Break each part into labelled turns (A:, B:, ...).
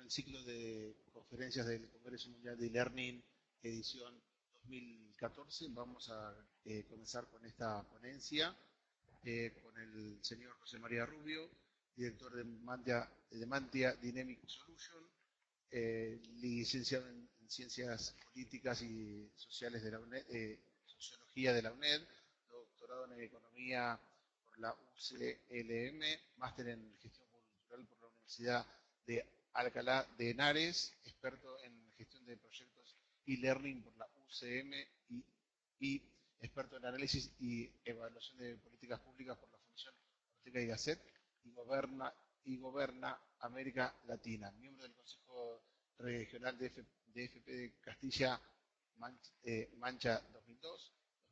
A: el ciclo de conferencias del Congreso Mundial de E-Learning, edición 2014. Vamos a comenzar con esta ponencia con el señor José María Rubio, director de Mantia Dynamic Solution, licenciado en Ciencias Políticas y Sociales de la UNED, Sociología de la UNED, doctorado en Economía por la UCLM, máster en Gestión Cultural por la Universidad de Alcalá de Henares, experto en gestión de proyectos e-learning por la UCM y experto en análisis y evaluación de políticas públicas por la Fundación Ortega y Gasset y Goberna América Latina, miembro del Consejo Regional de FP de Castilla-Mancha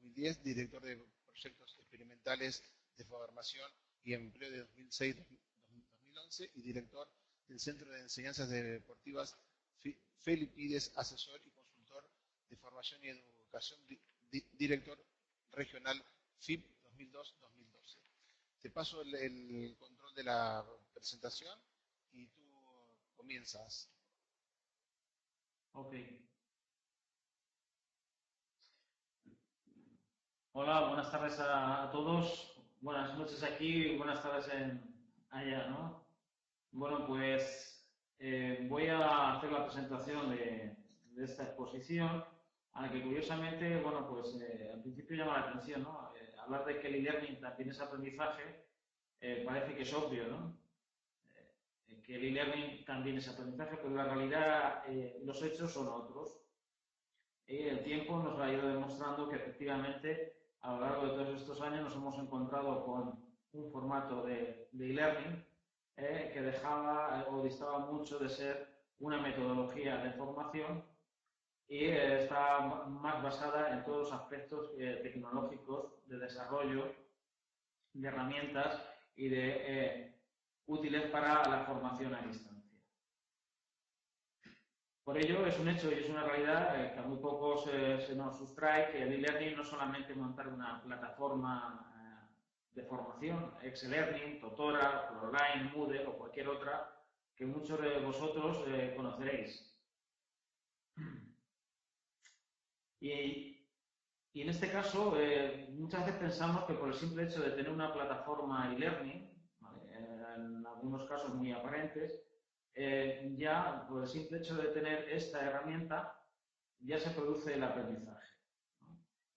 A: 2002-2010, director de proyectos experimentales de formación y empleo de 2006-2011 y director del Centro de Enseñanzas Deportivas Felipides, asesor y consultor de formación y educación, director regional FIP 2002-2012. Te paso el control de la presentación y tú comienzas.
B: Ok. Hola, buenas tardes a todos. Buenas noches aquí, buenas tardes allá, ¿no? Bueno, pues voy a hacer la presentación de esta exposición, a la que curiosamente, bueno, pues al principio llama la atención, ¿no? Hablar de que el e-learning también es aprendizaje, parece que es obvio, ¿no? Que el e-learning también es aprendizaje, pero la realidad, los hechos son otros. El tiempo nos ha ido demostrando que efectivamente a lo largo de todos estos años nos hemos encontrado con un formato de e-learning que dejaba o distaba mucho de ser una metodología de formación y está más basada en todos los aspectos tecnológicos de desarrollo de herramientas y de útiles para la formación a distancia. Por ello, es un hecho y es una realidad que a muy pocos se nos sustrae que el e-learning no es solamente montar una plataforma de formación, X-Learning, Totora, Proline, Moodle o cualquier otra que muchos de vosotros conoceréis. Y en este caso, muchas veces pensamos que por el simple hecho de tener una plataforma e-learning, ¿vale?, en algunos casos muy aparentes, ya por el simple hecho de tener esta herramienta ya se produce el aprendizaje, ¿no?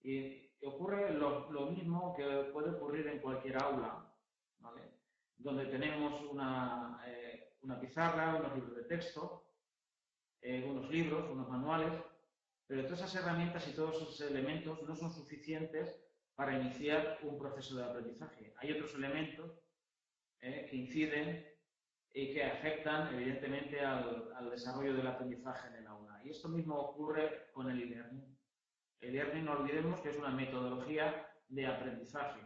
B: Y ocurre lo mismo que puede ocurrir en cualquier aula, ¿vale?, donde tenemos una pizarra, unos libros de texto, unos libros, unos manuales, pero todas esas herramientas y todos esos elementos no son suficientes para iniciar un proceso de aprendizaje. Hay otros elementos que inciden y que afectan evidentemente al desarrollo del aprendizaje en el aula. Y esto mismo ocurre con el e-learning. El e-learning, no olvidemos que es una metodología de aprendizaje.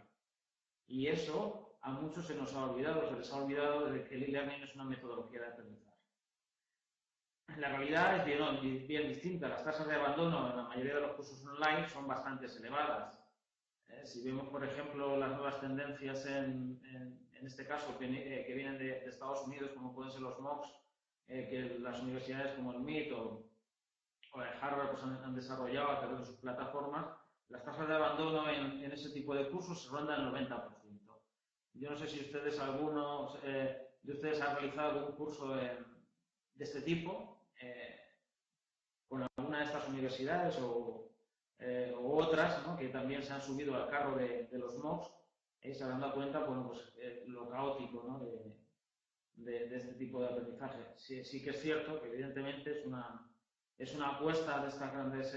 B: Y eso a muchos se nos ha olvidado, se les ha olvidado de que el e-learning es una metodología de aprendizaje. La realidad es bien distinta. Las tasas de abandono en la mayoría de los cursos online son bastante elevadas. Si vemos, por ejemplo, las nuevas tendencias en este caso que vienen de Estados Unidos, como pueden ser los MOOCs, que las universidades como el MIT o el Harvard pues han desarrollado a través de sus plataformas, las tasas de abandono en ese tipo de cursos se rondan el 90%. Yo no sé si ustedes, algunos de ustedes han realizado algún curso de este tipo con alguna de estas universidades o otras, ¿no?, que también se han subido al carro de los MOOCs y se han dado cuenta, bueno, pues lo caótico, ¿no?, de este tipo de aprendizaje. Sí que es cierto que evidentemente es una apuesta de estos grandes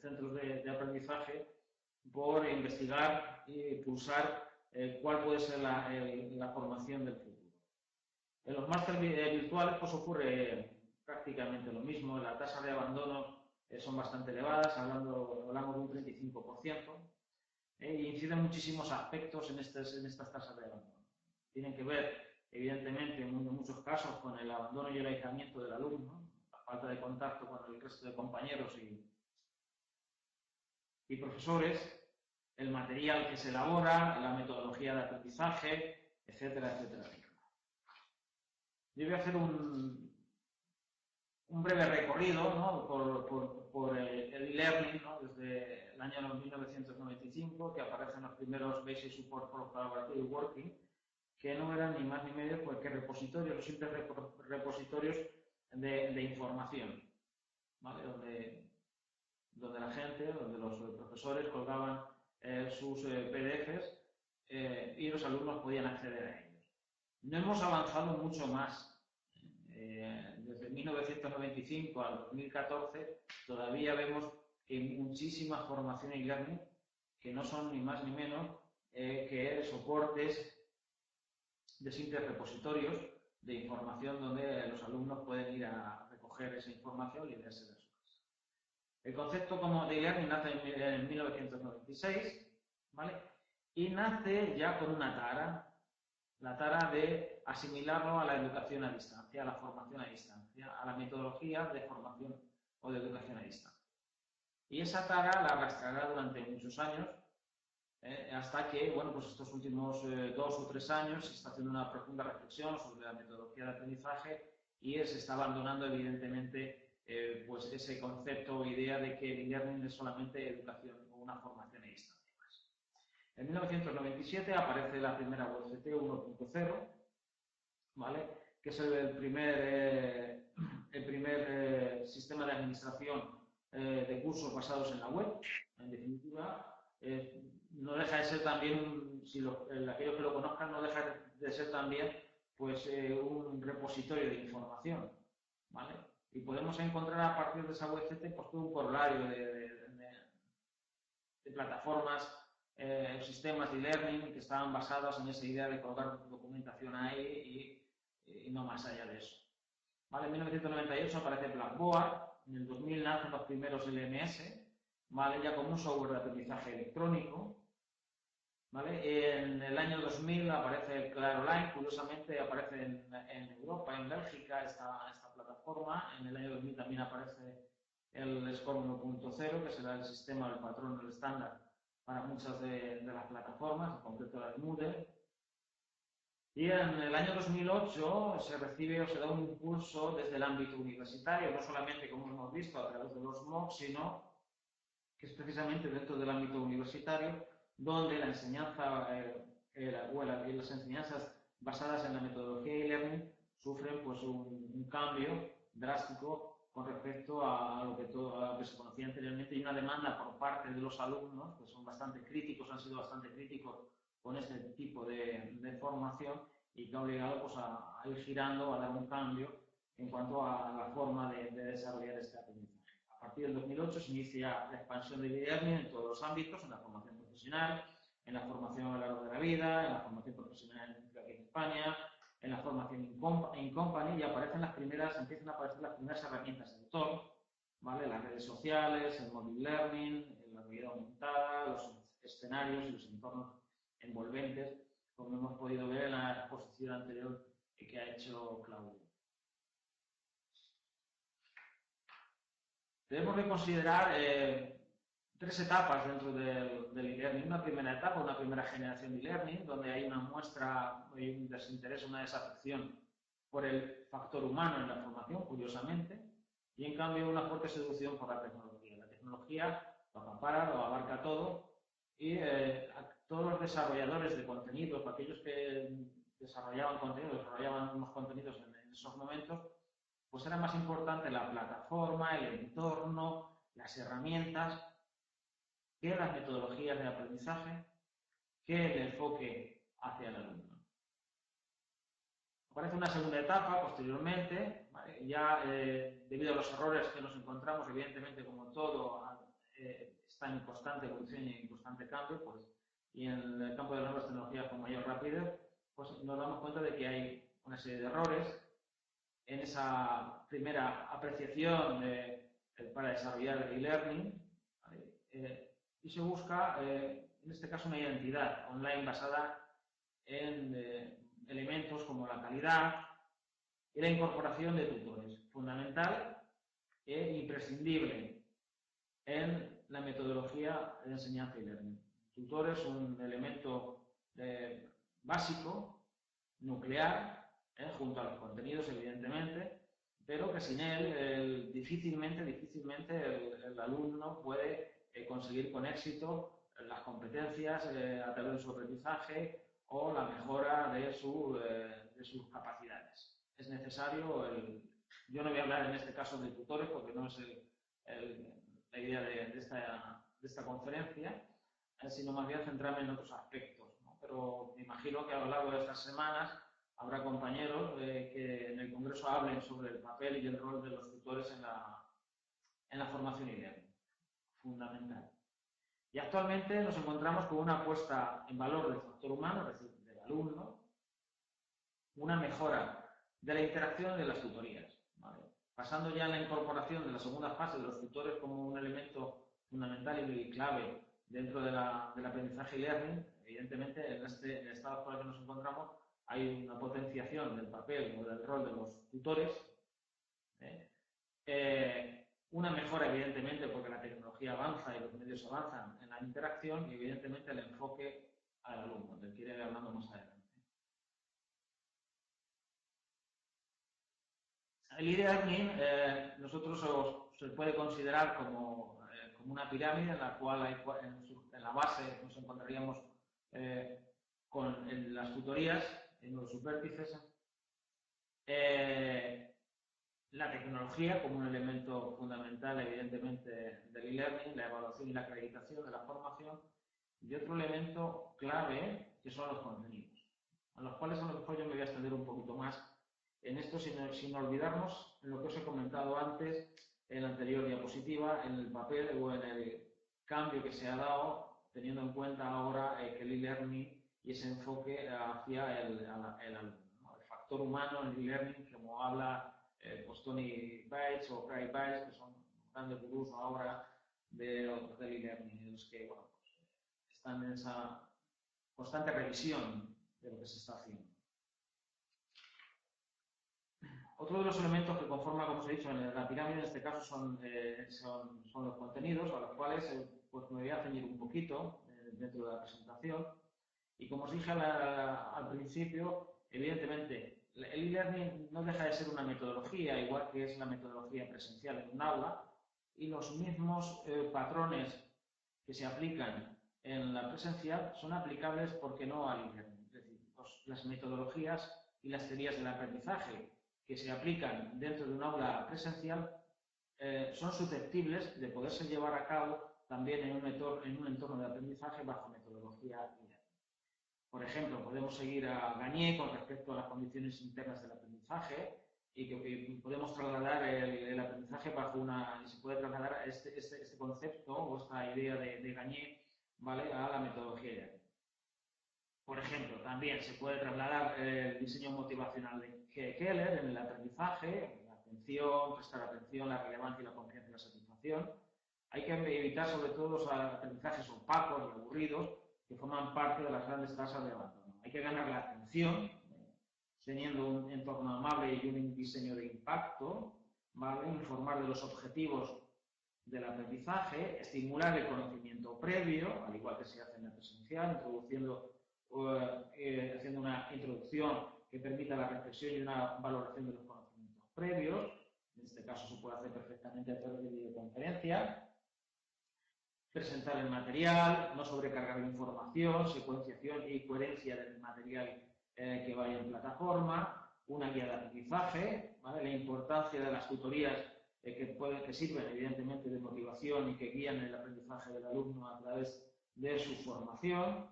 B: centros de aprendizaje por investigar y pulsar cuál puede ser la formación del futuro. En los másteres virtuales pues ocurre prácticamente lo mismo. La tasa de abandono son bastante elevadas, hablamos de un 35%, y inciden muchísimos aspectos en estas tasas de abandono. Tienen que ver, evidentemente, en muchos casos con el abandono y el aislamiento del alumno, la falta de contacto con el resto de compañeros y profesores, el material que se elabora, la metodología de aprendizaje, etcétera, etcétera, etcétera. Yo voy a hacer un breve recorrido, ¿no? por el e-learning, ¿no? Desde el año 1995, que aparecen los primeros Basic Support for Collaborative Working, que no eran ni más ni menos pues, que repositorios, los simples repositorios de información, ¿vale? Donde la gente, donde los profesores colgaban sus PDFs y los alumnos podían acceder a ellos. No hemos avanzado mucho más. Desde 1995 al 2014 todavía vemos que muchísimas formaciones e-learning que no son ni más ni menos que soportes de simples repositorios de información donde los alumnos pueden ir a recoger esa información y leerse de su casa. El concepto como de e-learning nace en 1996, ¿vale? Y nace ya con una tara, la tara de asimilarlo a la educación a distancia, a la formación a distancia, a la metodología de formación o de educación a distancia. Y esa tara la arrastrará durante muchos años, hasta que, bueno, pues estos últimos 2 o 3 años se está haciendo una profunda reflexión sobre la metodología de aprendizaje y se está abandonando, evidentemente, pues ese concepto o idea de que el e-learning es solamente educación o una formación a distancia. En 1997 aparece la primera UCT 1.0, ¿vale? Que es el primer sistema de administración de cursos basados en la web. En definitiva, no deja de ser también, aquellos que lo conozcan, no deja de ser también pues, un repositorio de información, ¿vale? Y podemos encontrar a partir de esa UCT pues, todo un corolario de plataformas, sistemas de e-learning que estaban basados en esa idea de colocar documentación ahí y no más allá de eso. ¿Vale? En 1998 aparece Blackboard, en el 2000 nacen los primeros LMS, ¿vale? Ya como un software de aprendizaje electrónico. ¿Vale? En el año 2000 aparece ClaroLine, curiosamente aparece en Europa, en Bélgica, esta plataforma. En el año 2000 también aparece el SCORM 1.0, que será el sistema, el patrón, el estándar para muchas de las plataformas, en concreto la de Moodle. Y en el año 2008 se recibe o se da un impulso desde el ámbito universitario, no solamente, como hemos visto, a través de los MOOC, sino que es precisamente dentro del ámbito universitario donde la enseñanza y las enseñanzas basadas en la metodología e-learning sufren pues, un cambio drástico con respecto a lo que se conocía anteriormente y una demanda por parte de los alumnos, que son bastante críticos, han sido bastante críticos con este tipo de formación y que ha obligado pues, a ir girando, a dar un cambio en cuanto a la forma de desarrollar este aprendizaje. A partir del 2008 se inicia la expansión del e-learning en todos los ámbitos, en la formación profesional, en la formación a lo largo de la vida, en la formación profesional aquí en España, en la formación in company, y empiezan a aparecer las primeras herramientas de autor, ¿vale? Las redes sociales, el mobile learning, la realidad aumentada, los escenarios y los entornos envolventes, como hemos podido ver en la exposición anterior que ha hecho Claudio. Debemos de considerar 3 etapas dentro del e-learning. Una primera etapa, una primera generación de e-learning, donde hay una muestra, hay un desinterés, una desafección por el factor humano en la formación, curiosamente, y en cambio una fuerte seducción por la tecnología. La tecnología lo acapara, lo abarca todo, y a todos los desarrolladores de contenidos, aquellos que desarrollaban unos contenidos en esos momentos, pues era más importante la plataforma, el entorno, las herramientas, que las metodologías de aprendizaje, que el enfoque hacia el alumno. Aparece una segunda etapa posteriormente, ¿vale? Ya debido a los errores que nos encontramos, evidentemente como todo está en constante evolución y en constante cambio, pues, y en el campo de las nuevas tecnologías con mayor rapidez, pues nos damos cuenta de que hay una serie de errores en esa primera apreciación para desarrollar el e-learning, ¿vale? Y se busca, en este caso, una identidad online basada en elementos como la calidad y la incorporación de tutores, fundamental e imprescindible en la metodología de enseñanza y learning. El tutor es un elemento básico, nuclear, junto a los contenidos, evidentemente, pero que sin él difícilmente el alumno puede conseguir con éxito las competencias a través de su aprendizaje o la mejora de sus capacidades. Es necesario, yo no voy a hablar en este caso de tutores porque no es la idea de esta conferencia, sino más bien centrarme en otros aspectos, ¿no? Pero me imagino que a lo largo de estas semanas habrá compañeros que en el Congreso hablen sobre el papel y el rol de los tutores en la formación y learning, fundamental. Y actualmente nos encontramos con una puesta en valor del factor humano, es decir, del alumno, una mejora de la interacción de las tutorías, ¿vale? Pasando ya a la incorporación de la segunda fase de los tutores como un elemento fundamental y clave dentro del aprendizaje y learning, evidentemente en el estado actual que nos encontramos hay una potenciación del papel o del rol de los tutores, una mejora evidentemente porque la tecnología avanza y los medios avanzan en la interacción y evidentemente el enfoque al alumno, del que iré hablando más adelante. El e-learning nosotros se puede considerar como una pirámide en la cual en la base nos encontraríamos con las tutorías, en los subvértices, la tecnología como un elemento fundamental, evidentemente, del e-learning, la evaluación y la acreditación de la formación, y otro elemento clave que son los contenidos, a los cuales a lo mejor yo me voy a extender un poquito más en esto, sin olvidarnos en lo que os he comentado antes, en la anterior diapositiva, en el papel o en el cambio que se ha dado, teniendo en cuenta ahora que el e-learning y ese enfoque hacia el alumno, ¿no? El factor humano en el e-learning, como habla pues Tony Bates o Craig Bates, que son grandes gurús ahora del e-learning, los que bueno, pues, están en esa constante revisión de lo que se está haciendo. Otro de los elementos que conforma, como os he dicho, en la pirámide, en este caso, son los contenidos, a los cuales pues me voy a ceñir un poquito dentro de la presentación. Y como os dije al principio, evidentemente, el e-learning no deja de ser una metodología, igual que es la metodología presencial en un aula, y los mismos patrones que se aplican en la presencial son aplicables, ¿por qué no?, al e-learning. Es decir, las metodologías y las teorías del aprendizaje que se aplican dentro de un aula presencial son susceptibles de poderse llevar a cabo también en un entorno de aprendizaje bajo metodología e-learning. Por ejemplo, podemos seguir a Gagné con respecto a las condiciones internas del aprendizaje y que podemos trasladar el aprendizaje se puede trasladar este concepto o esta idea de Gagné, ¿vale?, a la metodología e-learning. Por ejemplo, también se puede trasladar el diseño motivacional de Keller en el aprendizaje, la atención, prestar atención, la relevancia y la confianza y la satisfacción. Hay que evitar sobre todo los aprendizajes opacos y aburridos que forman parte de las grandes tasas de abandono. Hay que ganar la atención teniendo un entorno amable y un diseño de impacto, ¿vale?, informar de los objetivos del aprendizaje, estimular el conocimiento previo, al igual que se hace en la presencial, haciendo una introducción que permita la reflexión y una valoración de los conocimientos previos. En este caso se puede hacer perfectamente a través de videoconferencia. Presentar el material, no sobrecargar la información, secuenciación y coherencia del material que vaya en plataforma, una guía de aprendizaje, ¿vale?, la importancia de las tutorías que sirven evidentemente de motivación y que guían el aprendizaje del alumno a través de su formación.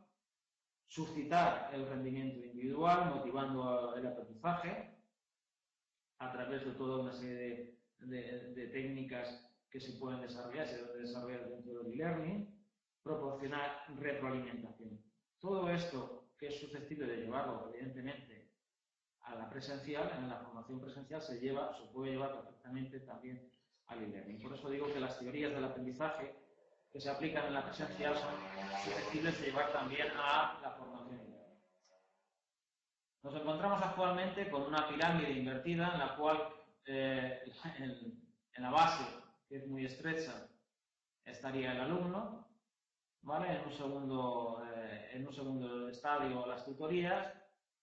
B: Suscitar el rendimiento individual, motivando el aprendizaje a través de toda una serie de técnicas que se pueden desarrollar, se deben desarrollar dentro del e-learning. Proporcionar retroalimentación. Todo esto que es susceptible de llevarlo, evidentemente, a la presencial, en la formación presencial, se puede llevar perfectamente también al e-learning. Por eso digo que las teorías del aprendizaje que se aplican en la presencial son susceptibles de llevar también a la formación. Nos encontramos actualmente con una pirámide invertida en la cual en la base, que es muy estrecha, estaría el alumno, ¿vale?, en un segundo estadio las tutorías,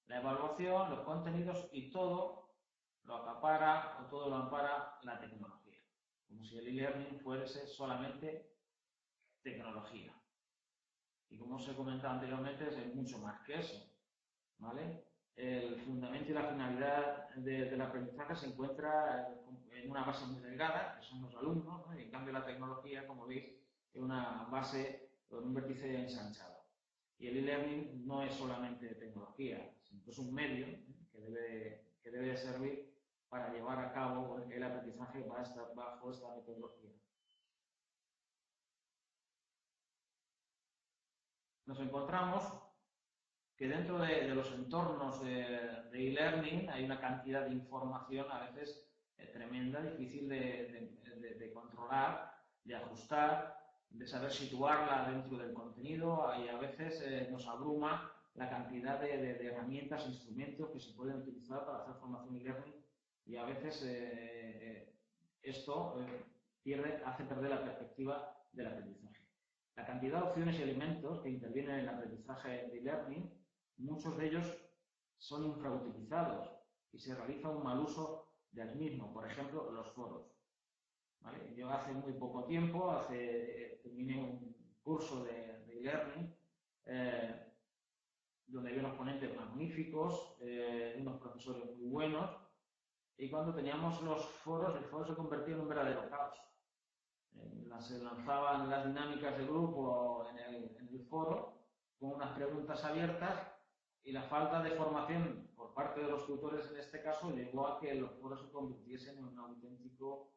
B: la evaluación, los contenidos y todo lo acapara o todo lo ampara la tecnología, como si el e-learning fuese solamente tecnología. Y como os he comentado anteriormente, es mucho más que eso, ¿vale? El fundamento y la finalidad del aprendizaje se encuentra en una base muy delgada, que son los alumnos, ¿no? Y en cambio la tecnología, como veis, es una base con un vértice ensanchado. Y el e-learning no es solamente tecnología, sino que es un medio que debe de servir para llevar a cabo el aprendizaje bajo esta metodología. Nos encontramos que dentro de los entornos de e-learning hay una cantidad de información a veces tremenda, difícil de controlar, de ajustar, de saber situarla dentro del contenido, y a veces nos abruma la cantidad de herramientas, instrumentos que se pueden utilizar para hacer formación e-learning, y a veces esto hace perder la perspectiva del aprendizaje. La cantidad de opciones y elementos que intervienen en el aprendizaje de e-learning, muchos de ellos son infrautilizados y se realiza un mal uso del mismo, por ejemplo, los foros. ¿Vale? Yo hace muy poco tiempo terminé un curso de e-learning donde había unos ponentes magníficos, unos profesores muy buenos, y cuando teníamos los foros, el foro se convertía en un verdadero caos. Se lanzaban las dinámicas de grupo en el foro con unas preguntas abiertas, y la falta de formación por parte de los tutores en este caso llevó a que los foros se convirtiesen en un auténtico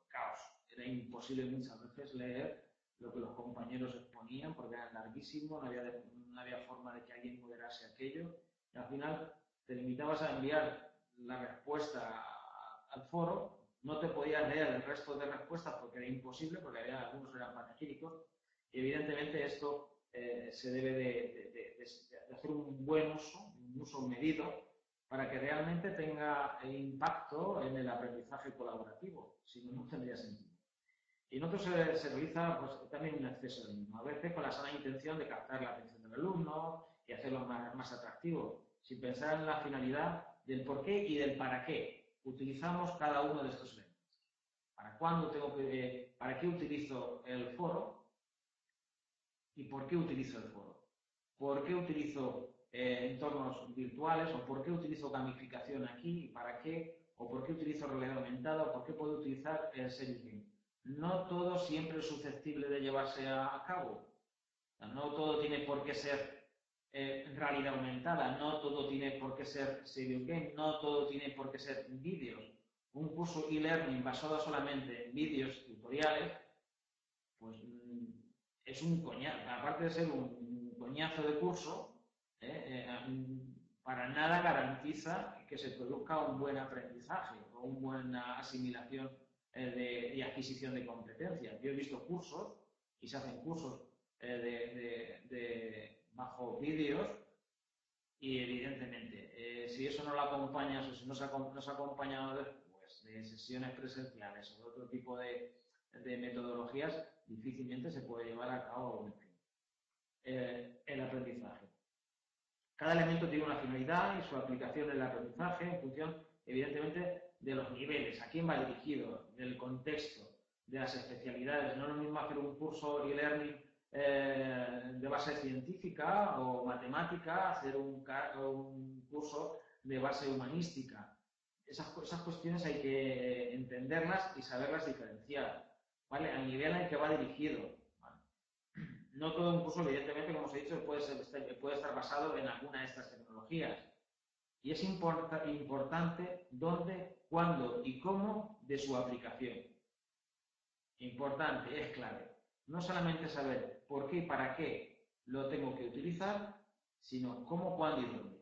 B: caos. Era imposible muchas veces leer lo que los compañeros exponían porque eran larguísimos, no había forma de que alguien moderase aquello, y al final te limitabas a enviar la respuesta al foro, no te podías leer el resto de respuestas porque era imposible, porque algunos eran panegíricos, y evidentemente esto se debe de hacer un buen uso, un uso medido, para que realmente tenga impacto en el aprendizaje colaborativo, si no, no tendría sentido. Y en otros se realiza pues, también un exceso del mismo, a veces con la sana intención de captar la atención del alumno y hacerlo más atractivo, sin pensar en la finalidad del por qué y del para qué utilizamos cada uno de estos elementos. ¿Para qué utilizo el foro? ¿Y por qué utilizo el foro? ¿Por qué utilizo entornos virtuales? ¿O por qué utilizo gamificación aquí? ¿Para qué? ¿O por qué utilizo realidad aumentada? ¿O por qué puedo utilizar el Serious Game? No todo siempre es susceptible de llevarse a cabo. No todo tiene por qué ser realidad aumentada, no todo tiene por qué ser Serious Game, no todo tiene por qué ser vídeos. Un curso e-learning basado solamente en vídeos tutoriales, pues es un coñazo. Aparte de ser un coñazo de curso, para nada garantiza que se produzca un buen aprendizaje o una buena asimilación y adquisición de competencias. Yo he visto cursos, y se hacen cursos bajo vídeos, y evidentemente, si eso no lo acompañas o si no se ha acompañado de sesiones presenciales o de otro tipo de metodologías, difícilmente se puede llevar a cabo el aprendizaje. Cada elemento tiene una finalidad y su aplicación en el aprendizaje en función, evidentemente, de los niveles, a quién va dirigido, del contexto, de las especialidades. No es lo mismo hacer un curso e-learning de base científica o matemática, hacer un curso de base humanística. Esas cuestiones hay que entenderlas y saberlas diferenciar, ¿vale? Al nivel al que va dirigido. ¿Vale? No todo un curso, evidentemente, como os he dicho, puede estar basado en alguna de estas tecnologías. Y es importante dónde, cuándo y cómo de su aplicación. Importante, es clave. No solamente saber por qué y para qué lo tengo que utilizar, sino cómo, cuándo y dónde.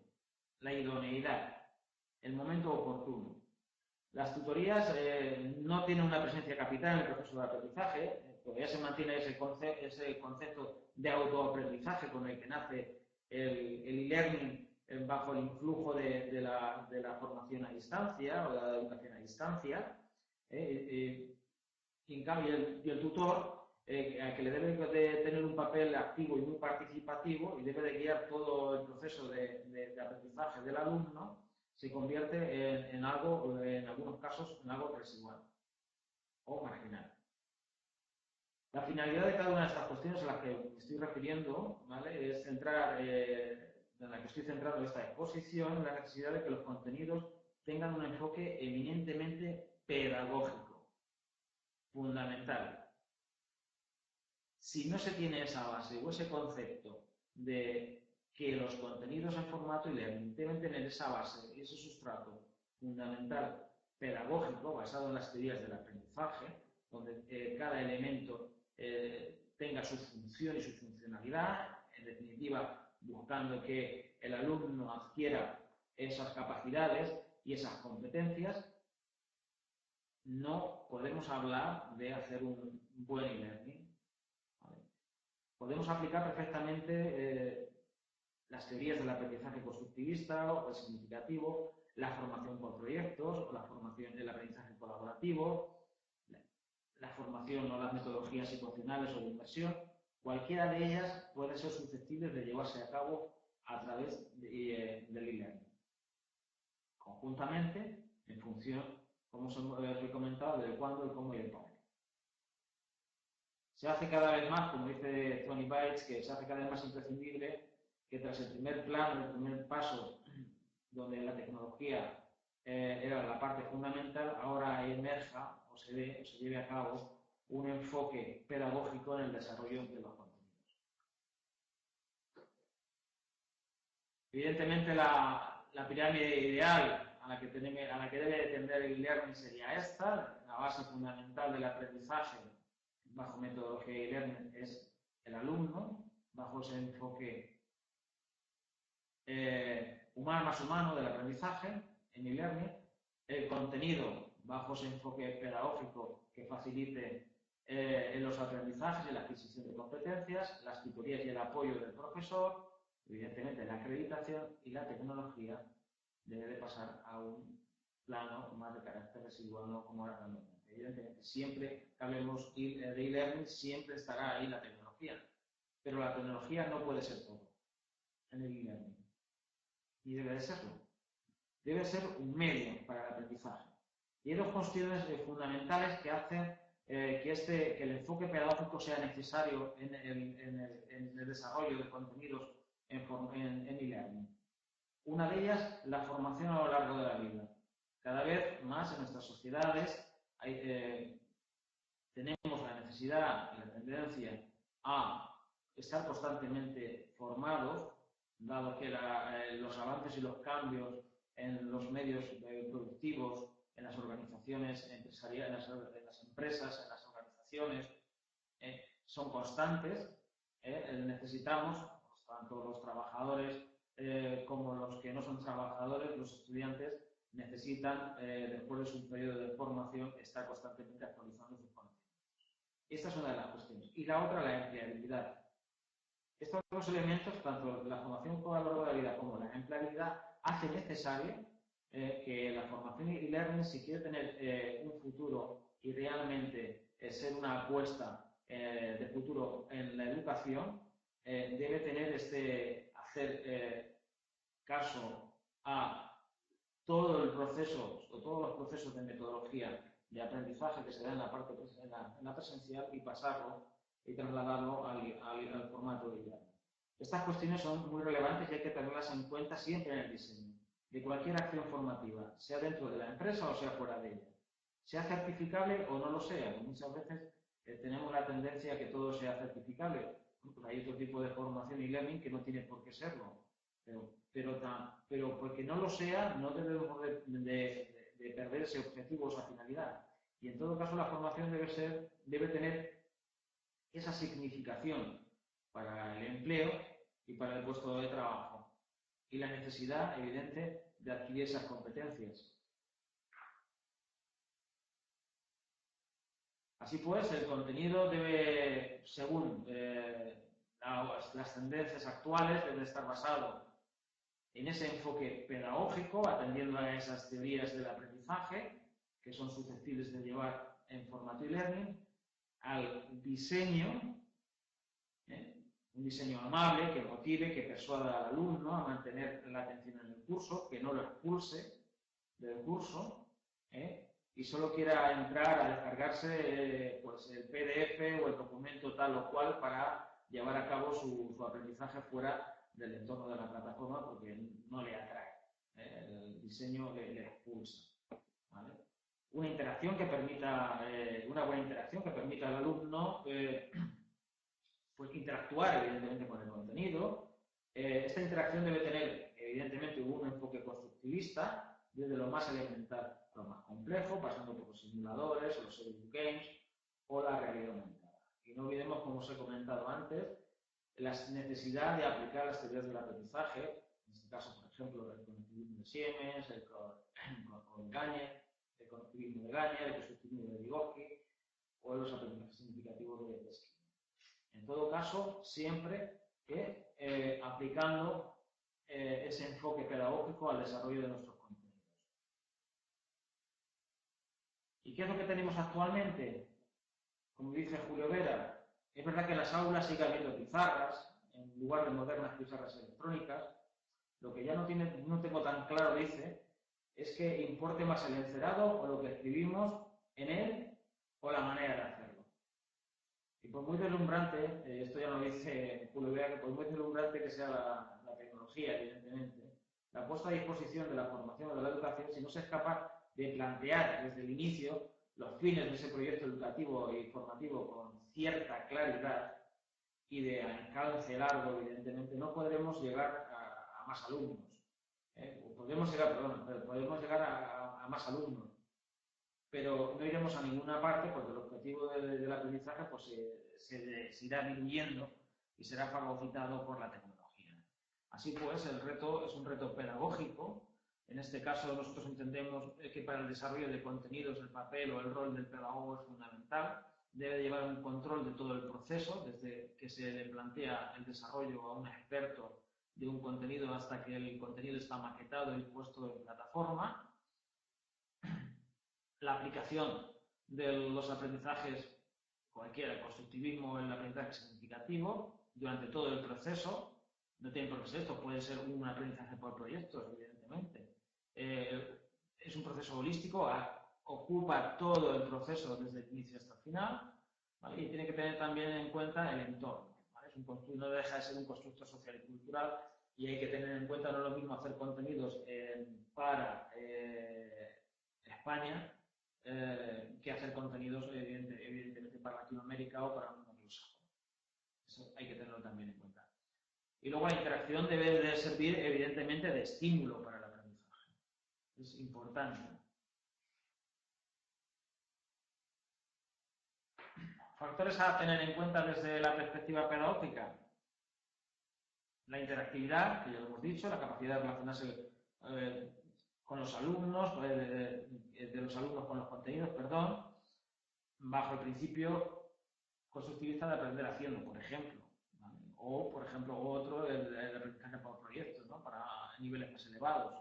B: La idoneidad, el momento oportuno. Las tutorías no tienen una presencia capital en el proceso de aprendizaje, todavía se mantiene ese concepto de autoaprendizaje con el que nace el e-learning bajo el influjo de la formación a distancia o de la educación a distancia. Y en cambio, el tutor, que le debe de tener un papel activo y muy participativo y debe de guiar todo el proceso de aprendizaje del alumno, se convierte en algo, en algunos casos, en algo residual o marginal. La finalidad de cada una de estas cuestiones a las que me estoy refiriendo, ¿vale?, es centrar, en la que estoy centrando esta exposición, la necesidad de que los contenidos tengan un enfoque eminentemente pedagógico, fundamental. Si no se tiene esa base o ese concepto de que los contenidos en formato e-learning deben tener esa base y ese sustrato fundamental pedagógico basado en las teorías del aprendizaje, donde cada elemento tenga su función y su funcionalidad, en definitiva, buscando que el alumno adquiera esas capacidades y esas competencias, no podemos hablar de hacer un buen e-learning. ¿Vale? Podemos aplicar perfectamente las teorías del aprendizaje constructivista o el significativo, la formación por proyectos, o la formación del aprendizaje colaborativo, la formación o las metodologías situacionales o de inversión. Cualquiera de ellas puede ser susceptible de llevarse a cabo a través del e-learning. Conjuntamente, en función, como os he comentado, del cuándo, el cómo y el para qué. Se hace cada vez más, como dice Tony Bates, que se hace cada vez más imprescindible que tras el primer plano, el primer paso, donde la tecnología era la parte fundamental, ahora emerja o se lleve a cabo un enfoque pedagógico en el desarrollo de los contenidos. Evidentemente, la pirámide ideal a la que debe tender el e-learning sería esta. La base fundamental del aprendizaje bajo metodología e-learning es el alumno, bajo ese enfoque humano más humano del aprendizaje en e-learning, el contenido bajo ese enfoque pedagógico que facilite en los aprendizajes y la adquisición de competencias, las tutorías y el apoyo del profesor, evidentemente la acreditación, y la tecnología debe de pasar a un plano más de carácter residual, no como ahora también. Evidentemente, siempre que hablemos de e-learning, siempre estará ahí la tecnología, pero la tecnología no puede ser todo en el e-learning. Y debe de serlo. Debe ser un medio para el aprendizaje. Y hay dos cuestiones fundamentales que hacen que el enfoque pedagógico sea necesario en el desarrollo de contenidos en e-learning. Una de ellas, la formación a lo largo de la vida. Cada vez más en nuestras sociedades tenemos la necesidad y la tendencia a estar constantemente formados, dado que los avances y los cambios en los medios productivos, en las organizaciones empresariales, en las empresas, en las organizaciones, son constantes. Necesitamos, tanto los trabajadores como los que no son trabajadores, los estudiantes, necesitan, después de su periodo de formación, estar constantemente actualizando sus conocimientos. Esta es una de las cuestiones. Y la otra, la empleabilidad. Estos dos elementos, tanto la formación a lo largo de la vida como la empleabilidad, hacen necesario que la formación e-learning, si quiere tener un futuro y realmente ser una apuesta de futuro en la educación, debe tener hacer caso a todo el proceso o todos los procesos de metodología de aprendizaje que se da en la presencial y pasarlo y trasladarlo al formato de e-learning. Estas cuestiones son muy relevantes y hay que tenerlas en cuenta siempre en el diseño de cualquier acción formativa, sea dentro de la empresa o sea fuera de ella. Sea certificable o no lo sea. Muchas veces tenemos la tendencia a que todo sea certificable. Pues hay otro tipo de formación e-learning que no tiene por qué serlo. Pero porque no lo sea, no debemos de perder ese objetivo o esa finalidad. Y en todo caso, la formación debe tener esa significación para el empleo y para el puesto de trabajo. Y la necesidad evidente de adquirir esas competencias. Así pues, el contenido debe, según las tendencias actuales, debe estar basado en ese enfoque pedagógico, atendiendo a esas teorías del aprendizaje, que son susceptibles de llevar en formato e-learning, al diseño Un diseño amable, que motive, que persuada al alumno a mantener la atención en el curso, que no lo expulse del curso, y solo quiera entrar a descargarse pues el PDF o el documento tal o cual para llevar a cabo su aprendizaje fuera del entorno de la plataforma porque no le atrae. El diseño le expulsa. ¿Vale? Una interacción que permita, una buena interacción que permita al alumno pues interactuar evidentemente con el contenido. Esta interacción debe tener evidentemente un enfoque constructivista desde lo más elemental a lo más complejo, pasando por los simuladores o los educative games o la realidad aumentada. Y no olvidemos, como os he comentado antes, la necesidad de aplicar las teorías del aprendizaje, en este caso, por ejemplo, el conectivismo de Siemens, el Gagne, el conectivismo de Gagne, el constructivismo de Vygotsky o los aprendizajes significativos de Skinner. En todo caso, siempre que aplicando ese enfoque pedagógico al desarrollo de nuestros contenidos. ¿Y qué es lo que tenemos actualmente? Como dice Julio Vera, es verdad que en las aulas sigue habiendo pizarras, en lugar de modernas pizarras electrónicas. Lo que ya no tengo tan claro, dice, es que importe más el encerado o lo que escribimos en él o la manera de hacerlo. Y por muy deslumbrante, esto ya lo dice Julio Vera, que por muy deslumbrante que sea la tecnología, evidentemente, la puesta a disposición de la formación o de la educación, si no se es capaz de plantear desde el inicio los fines de ese proyecto educativo y formativo con cierta claridad y de alcance largo, evidentemente, no podremos llegar a más alumnos. Podemos llegar a más alumnos, pero no iremos a ninguna parte porque el objetivo del aprendizaje pues, se irá diluyendo y será fagocitado por la tecnología. Así pues, el reto es un reto pedagógico. En este caso, nosotros entendemos que para el desarrollo de contenidos el papel o el rol del pedagogo es fundamental. Debe llevar un control de todo el proceso, desde que se le plantea el desarrollo a un experto de un contenido hasta que el contenido está maquetado y puesto en plataforma. La aplicación de los aprendizajes, cualquiera, el constructivismo, el aprendizaje significativo, durante todo el proceso. No tiene por qué ser esto, puede ser un aprendizaje por proyectos, evidentemente. Es un proceso holístico, ocupa todo el proceso desde el inicio hasta el final, ¿vale? Y tiene que tener también en cuenta el entorno, ¿vale? No deja de ser un constructo social y cultural y hay que tener en cuenta no es lo mismo hacer contenidos para España que hacer contenidos evidentemente para Latinoamérica o para un anglosajón. Eso hay que tenerlo también en cuenta. Y luego la interacción debe de servir evidentemente de estímulo para el aprendizaje. Es importante. Factores a tener en cuenta desde la perspectiva pedagógica. La interactividad, que ya lo hemos dicho, la capacidad de relacionarse con los alumnos, de los alumnos con los contenidos, perdón, bajo el principio constructivista de aprender haciendo, por ejemplo. ¿Vale? O, por ejemplo, otro, el aprendizaje por proyectos, ¿no? Para niveles más elevados.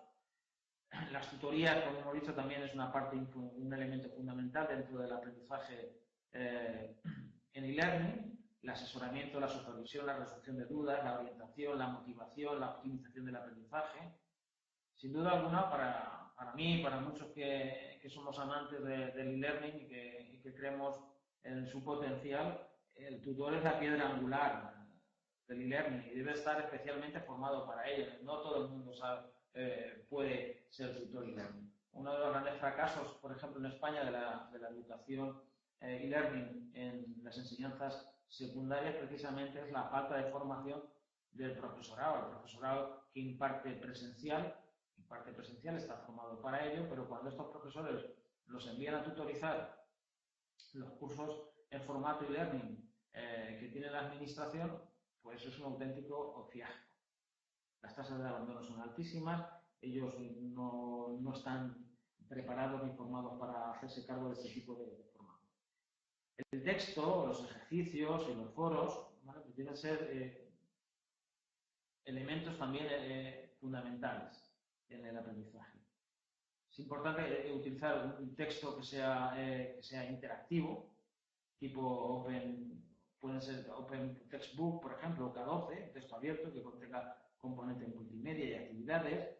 B: Las tutorías, como hemos dicho, también es una parte, un elemento fundamental dentro del aprendizaje en e-learning. El asesoramiento, la supervisión, la resolución de dudas, la orientación, la motivación, la optimización del aprendizaje. Sin duda alguna, para mí y para muchos que somos amantes del e-learning y que creemos en su potencial, el tutor es la piedra angular del e-learning y debe estar especialmente formado para ello. No todo el mundo puede ser tutor e-learning. Uno de los grandes fracasos, por ejemplo, en España de la educación e-learning en las enseñanzas secundarias precisamente es la falta de formación del profesorado. El profesorado que imparte presencial está formado para ello, pero cuando estos profesores los envían a tutorizar los cursos en formato e-learning que tiene la administración, pues es un auténtico fiasco. Las tasas de abandono son altísimas, ellos no están preparados ni formados para hacerse cargo de este tipo de formación. El texto, los ejercicios y los foros, ¿vale? Pues deben ser elementos también fundamentales en el aprendizaje. Es importante utilizar un texto que sea interactivo, tipo pueden ser Open Textbook, por ejemplo, o K12, texto abierto que contenga componentes multimedia y actividades.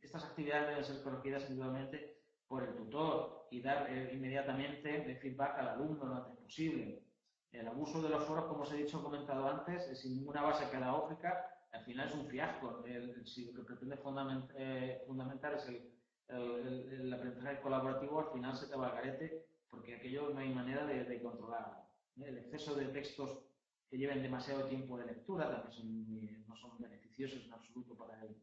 B: Estas actividades deben ser corregidas individualmente por el tutor y dar inmediatamente feedback al alumno lo antes posible. El abuso de los foros, como os he dicho, comentado antes, sin ninguna base pedagógica, al final es un fiasco. Si lo que pretende fundamentar es el aprendizaje colaborativo, al final se te va al garete, porque aquello no hay manera de controlarlo. El exceso de textos que lleven demasiado tiempo de lectura también no son beneficiosos en absoluto para el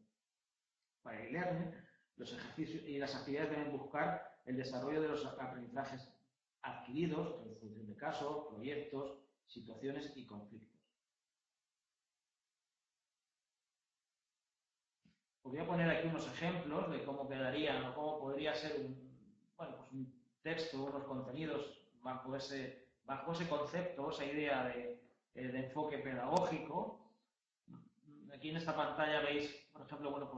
B: e-learning. Los ejercicios y las actividades deben buscar el desarrollo de los aprendizajes adquiridos en función de casos, proyectos, situaciones y conflictos. Os voy a poner aquí unos ejemplos de cómo quedarían o cómo podría ser un texto, unos contenidos bajo ese concepto, esa idea de enfoque pedagógico. Aquí en esta pantalla veis, por ejemplo,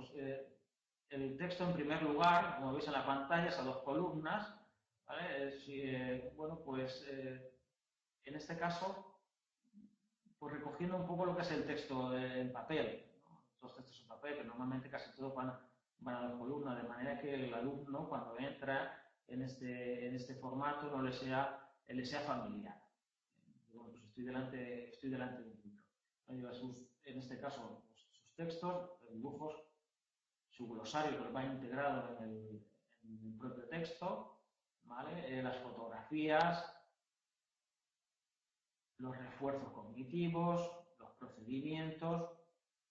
B: el texto en primer lugar, como veis en la pantalla, es a 2 columnas. ¿Vale? En este caso, pues recogiendo un poco lo que es el texto en papel, ¿no? Los textos en papel, que normalmente casi todos van a 2 columnas, de manera que el alumno, cuando entra en este formato, no le sea familiar. Bueno, pues estoy delante de un libro. En este caso, sus textos, dibujos, su glosario que va integrado en el propio texto, ¿vale? Las fotografías, los refuerzos cognitivos, los procedimientos,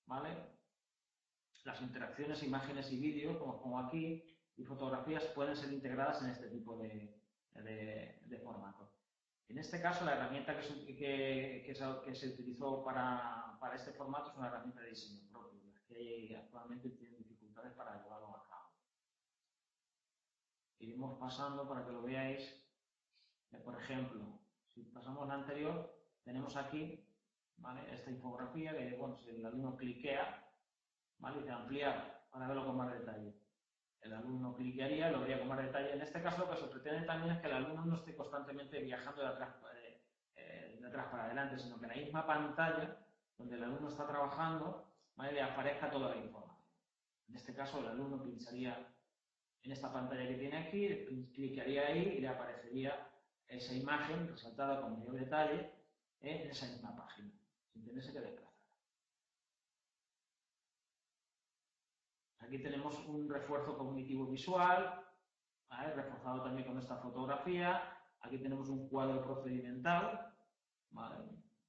B: ¿vale? Las interacciones, imágenes y vídeos, como pongo aquí, y fotografías pueden ser integradas en este tipo de formato. En este caso, la herramienta que se utilizó para este formato es una herramienta de diseño propio, las que actualmente tienen dificultades para llevarlo a cabo. Iremos pasando para que lo veáis. Por ejemplo, si pasamos la anterior, tenemos aquí, ¿vale?, esta infografía que, bueno, si el alumno cliquea, ¿vale?, y dice ampliar para verlo con más detalle. El alumno cliquearía, lo vería con más detalle. En este caso, lo que se pretende también es que el alumno no esté constantemente viajando de atrás para adelante, sino que en la misma pantalla donde el alumno está trabajando, ¿vale?, le aparezca toda la información. En este caso, el alumno pincharía en esta pantalla que tiene aquí, cliquearía ahí y le aparecería esa imagen resaltada con mayor detalle en esa misma página, sin tenerse que desplazar. Aquí tenemos un refuerzo cognitivo visual, ¿vale?, reforzado también con esta fotografía. Aquí tenemos un cuadro procedimental, ¿vale?,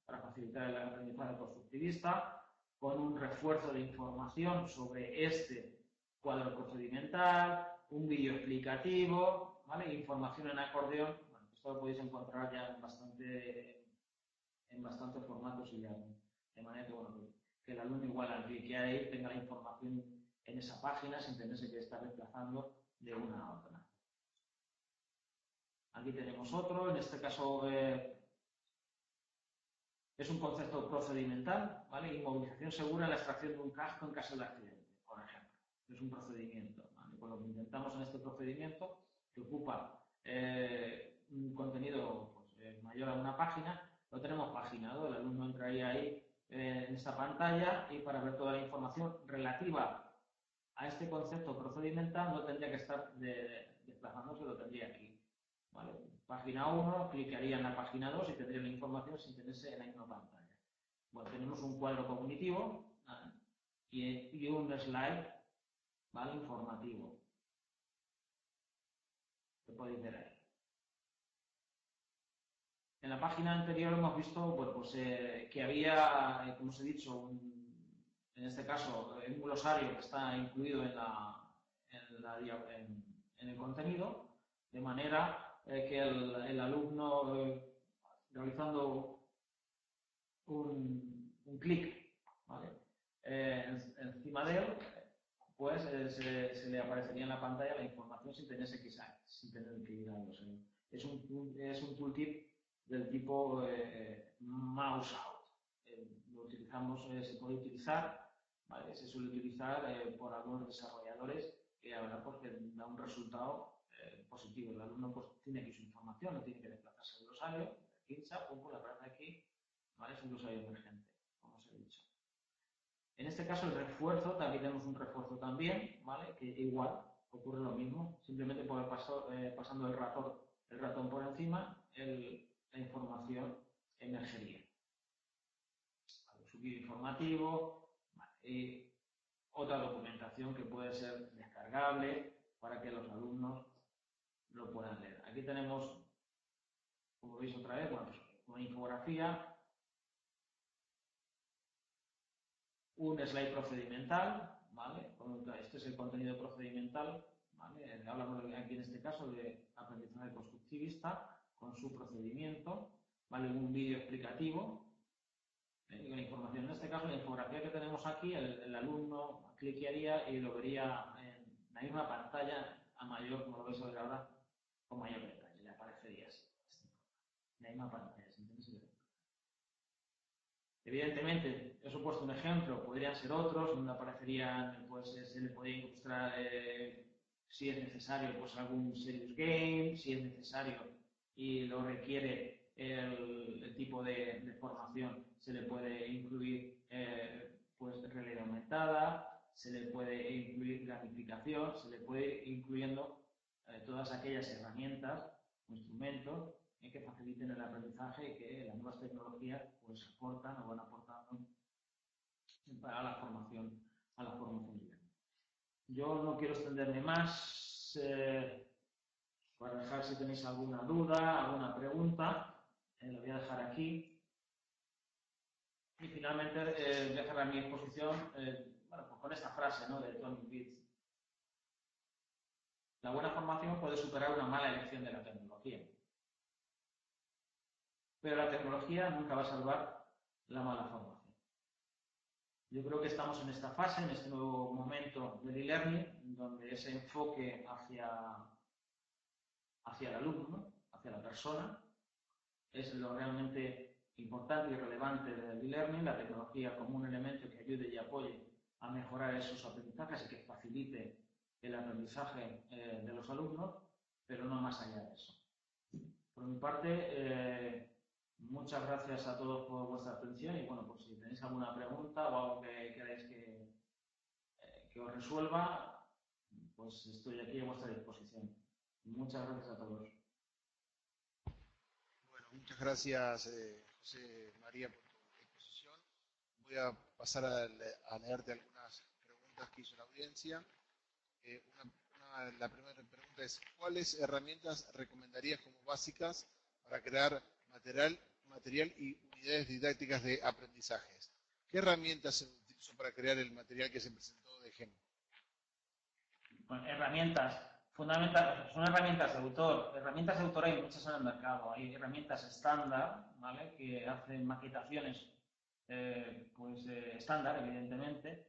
B: para facilitar el aprendizaje constructivista, con un refuerzo de información sobre este cuadro procedimental, un vídeo explicativo, ¿vale?, información en acordeón. Bueno, esto lo podéis encontrar ya en bastantes formatos y ya, de manera que, bueno, que el alumno igual al cliquear ahí tenga la información en esa página sin tenerse que estar desplazando de una a otra. Aquí tenemos otro, en este caso es un concepto procedimental, ¿vale? Inmovilización segura en la extracción de un casco en caso de accidente, por ejemplo. Es un procedimiento, ¿vale? Pues lo que intentamos en este procedimiento, que ocupa un contenido mayor a una página, lo tenemos paginado. El alumno entraría ahí en esta pantalla y para ver toda la información relativa a este concepto procedimental no tendría que estar desplazándose, lo tendría aquí, ¿vale? Página 1, clicaría en la página 2 y tendría la información sin tenerse en la misma pantalla. Bueno, tenemos un cuadro cognitivo, ¿vale?, y un slide, ¿vale?, informativo, que podéis ver ahí. En la página anterior hemos visto, bueno, pues, que había, como os he dicho, en este caso, un glosario que está incluido en el contenido, de manera que el alumno, realizando un clic, ¿vale?, encima de él, pues se le aparecería en la pantalla la información sin tener que ir a los. Es un tooltip del tipo mouse out. Se puede utilizar, ¿vale?, se suele utilizar por algunos desarrolladores que la verdad, pues, que da un resultado positivo. El alumno, pues, tiene aquí su información, no tiene que desplazarse al glosario, pincha, pum, le aparece aquí, ¿vale? Es un usuario emergente, como os he dicho. En este caso, el refuerzo, también tenemos un refuerzo también, ¿vale? Que igual ocurre lo mismo, simplemente por pasando el ratón por encima, la información emergería. ¿Vale? Subir informativo, ¿vale? Y otra documentación que puede ser descargable para que los alumnos lo puedan leer. Aquí tenemos, como veis otra vez, bueno, pues una infografía, un slide procedimental, ¿vale? Este es el contenido procedimental, ¿vale? Hablamos aquí en este caso de aprendizaje constructivista con su procedimiento, ¿vale? Un vídeo explicativo, y la información. En este caso, la infografía que tenemos aquí, el alumno cliquearía y lo vería en la misma pantalla a mayor, como lo vais a ver ahora, con mayor detalle, le aparecería así, en la misma pantalla, ¿se entiende? Evidentemente, os he puesto un ejemplo, podrían ser otros, donde aparecerían, pues se le podría ilustrar si es necesario, pues algún serious game, si es necesario y lo requiere el tipo de formación, se le puede incluir pues realidad aumentada, se le puede incluir gamificación, se le puede ir incluyendo todas aquellas herramientas o instrumentos que faciliten el aprendizaje y que las nuevas tecnologías pues aportan o van aportando a la formación libre. Yo no quiero extenderme más para dejar si tenéis alguna duda, alguna pregunta, lo voy a dejar aquí. Y finalmente voy a cerrar mi exposición bueno, pues con esta frase, ¿no?, de Tony Pitts. La buena formación puede superar una mala elección de la tecnología. Pero la tecnología nunca va a salvar la mala formación. Yo creo que estamos en esta fase, en este nuevo momento del e-learning, donde ese enfoque hacia el alumno, hacia la persona, es lo realmente importante y relevante del e-learning, la tecnología como un elemento que ayude y apoye a mejorar esos aprendizajes y que facilite el aprendizaje de los alumnos, pero no más allá de eso. Por mi parte, muchas gracias a todos por vuestra atención y bueno, pues si tenéis alguna pregunta o algo que queráis que os resuelva, pues estoy aquí a vuestra disposición. Muchas gracias a todos.
A: Bueno, muchas gracias José María por tu exposición. Voy a pasar a leerte algunas preguntas que hizo la audiencia. La primera pregunta es, ¿cuáles herramientas recomendarías como básicas para crear material y unidades didácticas de aprendizajes? ¿Qué herramientas se utilizó para crear el material que se presentó de GEM?
B: Bueno, herramientas fundamentales, son herramientas de autor. Herramientas de autor hay muchas en el mercado. Hay herramientas estándar, ¿vale?, que hacen maquetaciones estándar, evidentemente.